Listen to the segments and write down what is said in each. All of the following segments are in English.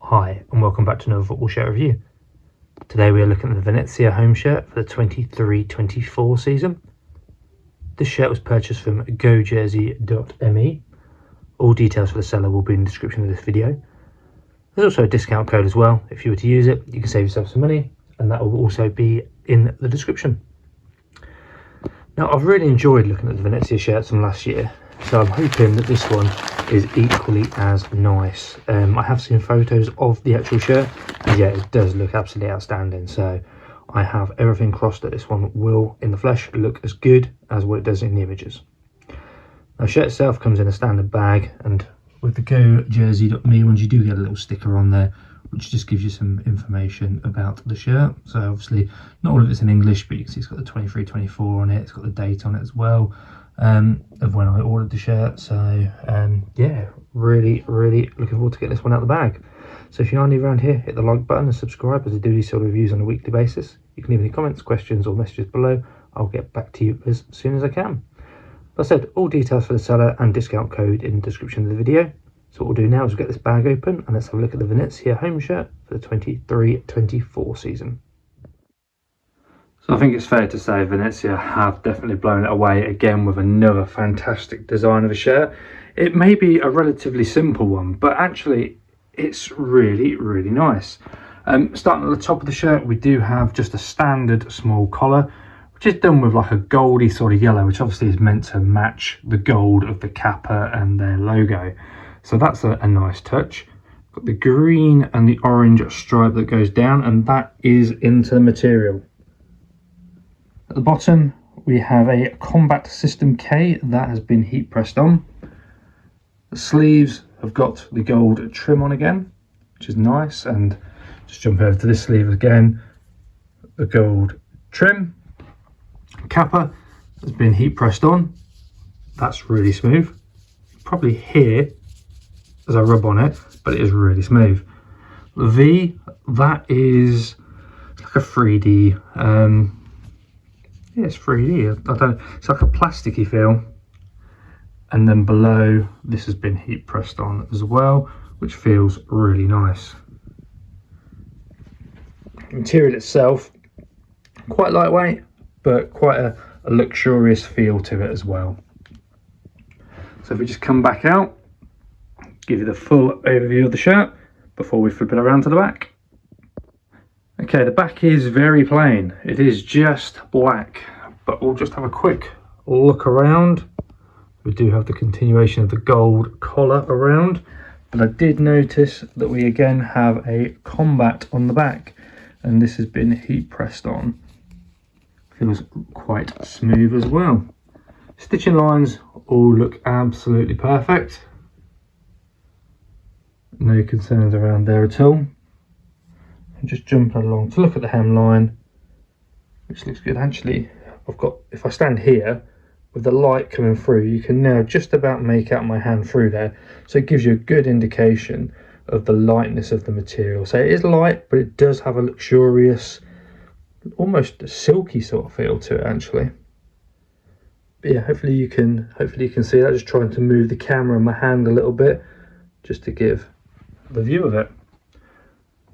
Hi and welcome back to another football shirt review. Today we are looking at the Venezia home shirt for the 23-24 season. This shirt was purchased from dhgate. All details for the seller will be in the description of this video. There's also a discount code as well. If you were to use it, you can save yourself some money, and that will also be in the description. Now, I've really enjoyed looking at the Venezia shirts from last year, so I'm hoping that this one is equally as nice. I have seen photos of the actual shirt, and yeah, it does look absolutely outstanding. So I have everything crossed that this one will, in the flesh, look as good as what it does in the images. Now, the shirt itself comes in a standard bag, and with the dhgate ones, you do get a little sticker on there, which just gives you some information about the shirt. So obviously, not all of it's in English, but you can see it's got the 23-24 on it. It's got the date on it as well, of when I ordered the shirt. So yeah, really looking forward to getting this one out of the bag. So if you are new around here, hit the like button and subscribe, as I do these sort of reviews on a weekly basis. You can leave any comments, questions or messages below. I'll get back to you as soon as I can. As I said, all details for the seller and discount code in the description of the video. So what we'll do now is we'll get this bag open and let's have a look at the Venezia home shirt for the 23-24 season. So I think it's fair to say Venezia have definitely blown it away again with another fantastic design of a shirt. It may be a relatively simple one, but actually it's really nice. Starting at the top of the shirt, we do have just a standard small collar, which is done with like a goldy sort of yellow, which obviously is meant to match the gold of the Kappa and their logo. So that's a nice touch. Got the green and the orange stripe that goes down, and that is into the material. At the bottom, we have a Combat System K that has been heat pressed on. The sleeves have got the gold trim on again, which is nice. And just jump over to this sleeve again, the gold trim. Kappa has been heat pressed on. That's really smooth. Probably hear as I rub on it, but it is really smooth. The V, that is like a 3D, yeah, it's 3D, I don't know, it's like a plasticky feel. And then below, this has been heat pressed on as well, which feels really nice. The material itself, quite lightweight, but quite a luxurious feel to it as well. So if we just come back out, give you the full overview of the shirt before we flip it around to the back. Okay, the back is very plain. It is just black, but we'll just have a quick look around. We do have the continuation of the gold collar around, but I did notice that we again have a combat on the back, and this has been heat pressed on. Feels quite smooth as well. Stitching lines all look absolutely perfect. No concerns around there at all. And just jumping along to look at the hemline, which looks good. Actually, I've got, if I stand here with the light coming through, you can now just about make out my hand through there. So it gives you a good indication of the lightness of the material. So it is light, but it does have a luxurious, almost a silky sort of feel to it actually. But yeah, hopefully you can see that. Just trying to move the camera and my hand a little bit just to give the view of it.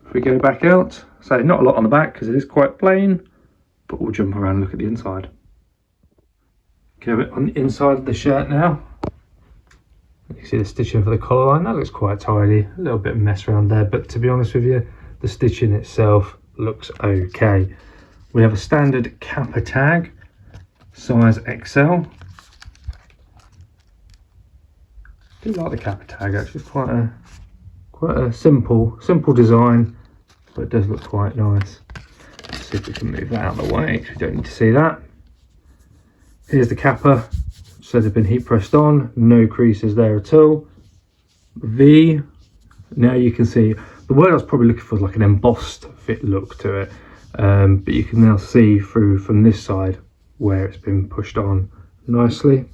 If we go back out, so not a lot on the back because it is quite plain, but we'll jump around and look at the inside. Go on the inside of the shirt now. You can see the stitching for the collar line, that looks quite tidy. A little bit of mess around there, but to be honest with you, the stitching itself looks okay. We have a standard Kappa tag, size XL. I do like the Kappa tag actually, it's quite a simple design, but it does look quite nice. Let's see if we can move that out of the way because we don't need to see that. Here's the Kappa, so they've been heat pressed on, no creases there at all. V, now you can see, the word I was probably looking for is like an embossed fit look to it, but you can now see through from this side where it's been pushed on nicely.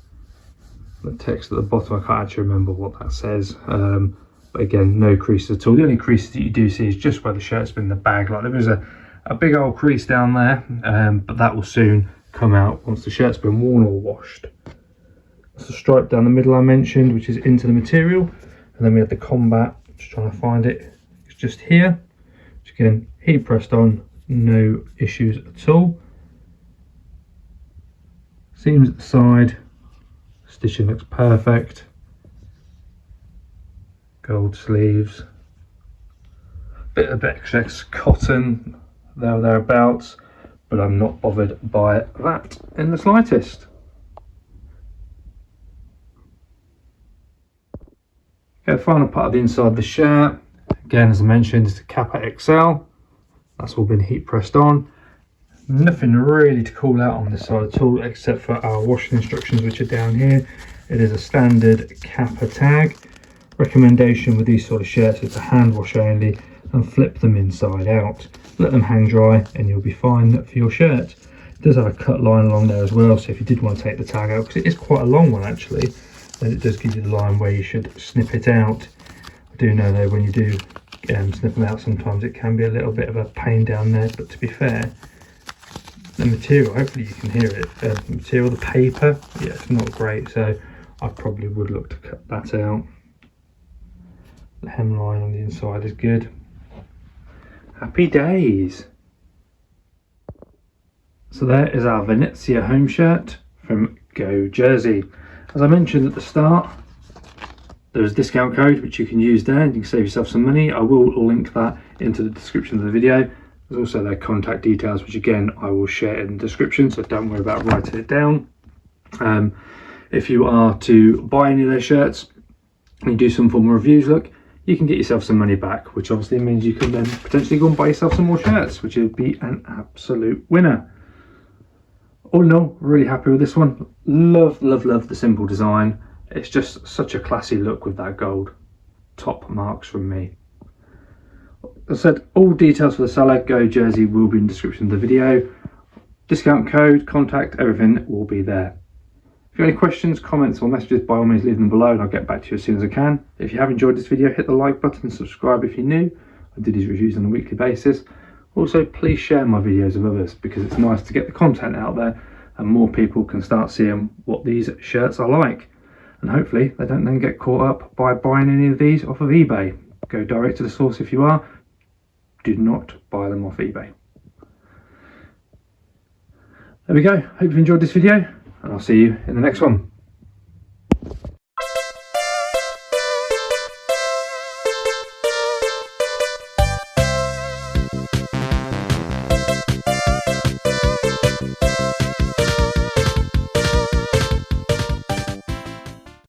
The text at the bottom, I can't actually remember what that says, but again, no creases at all. The only creases that you do see is just where the shirt's been in the bag. Like there is a big old crease down there, but that will soon come out once the shirt's been worn or washed. That's the stripe down the middle I mentioned, which is into the material, and then we have the combat, just trying to find it. It's just here, which again, heat pressed on, no issues at all. Seams at the side, stitching looks perfect. Gold sleeves, bit of excess cotton there or thereabouts, but I'm not bothered by that in the slightest. Okay, the final part of the inside of the shirt, again as I mentioned, is the Kappa XL. That's all been heat pressed on. Nothing really to call out on this side at all, except for our washing instructions, which are down here. It is a standard Kappa tag. Recommendation with these sort of shirts is to hand wash only and flip them inside out. Let them hang dry and you'll be fine for your shirt. It does have a cut line along there as well, so if you did want to take the tag out, because it is quite a long one actually, then it does give you the line where you should snip it out. I do know though, when you do snip them out, sometimes it can be a little bit of a pain down there, but to be fair, the material, hopefully you can hear it, the material, the paper, yeah, it's not great, so I probably would look to cut that out. The hemline on the inside is good. Happy days. So there is our Venezia home shirt from Go Jersey. As I mentioned at the start, there's a discount code which you can use there and you can save yourself some money. I will link that into the description of the video. There's also their contact details, which again I will share in the description, so don't worry about writing it down. If you are to buy any of their shirts and you do some form of reviews, look, you can get yourself some money back, which obviously means you can then potentially go and buy yourself some more shirts, which would be an absolute winner. All in all, really happy with this one. Love the simple design. It's just such a classy look with that gold. Top marks from me. As I said, all details for the seller, Go Jersey, will be in the description of the video. Discount code, contact, everything will be there. If you have any questions, comments or messages, by all means leave them below and I'll get back to you as soon as I can. If you have enjoyed this video, hit the like button and subscribe if you're new. I do these reviews on a weekly basis. Also, please share my videos with others, because it's nice to get the content out there and more people can start seeing what these shirts are like. And hopefully they don't then get caught up by buying any of these off of eBay. Go direct to the source if you are. Do not buy them off eBay. There we go. Hope you've enjoyed this video, and I'll see you in the next one.